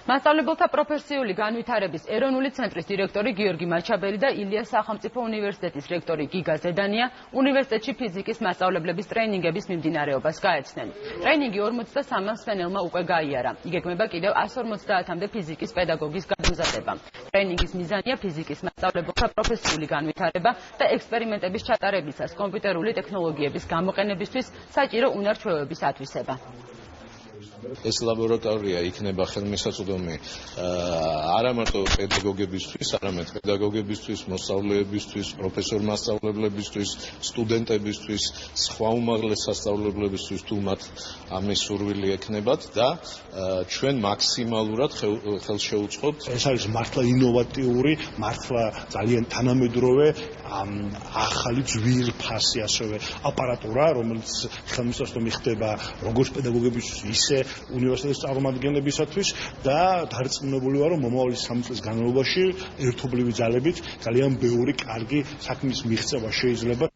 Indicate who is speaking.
Speaker 1: მასწავლებელთა პროფესიული განვითარების ეროვნული ცენტრის დირექტორი გიორგი მაჩაბელი და ილიას სახელმწიფო უნივერსიტეტის რექტორი გიგა ზედანია უნივერსიტეტში ფიზიკის მასწავლებლების ტრეინინგების მიმდინარეობას გაეცნენ. ტრეინინგი 43 მსმენელმა უკვე გაიარა. იგეგმება კიდევ 150-მდე ფიზიკის პედაგოგის გადამზადება. ტრეინინგის მიზანია ფიზიკის მასწავლებელთა პროფესიული განვითარება და ექსპერიმენტების ჩატარებისას კომპიუტერული ტექნოლოგიების გამოყენებისთვის საჭირო უნარ-ჩვევების ათვისება.
Speaker 2: ეს ლაბორატორია იქნება ხელმისაწვდომი არა მარტო პედაგოგებისთვის, არამედ პედაგოგებისთვის, მოსწავლეებისთვის, პროფესორ-მასწავლებლებისთვის, სტუდენტებისთვის, სხვა უმაღლეს სასწავლებლებისთვის, თუ მათ ამის სურვილი ექნებათ და ჩვენ მაქსიმალურად ხელს შევუწყობთ.
Speaker 3: ეს არის მართლა ინოვატიური, მართლა ძალიან თანამედროვე ახალი ძვირფასი ასევე აპარატურა, რომელიც ხელმისაწვდომი ხდება როგორც პედაგოგებისთვის, ისე უნივერსიტეტის წარმომადგენლებისათვის და დარწმუნებული ვარ, რომ მომავალი 3 წლის განმავლობაში ერთობლივი ძალებით ძალიან ბევრი კარგი საქმის მიღწევა შეიძლება.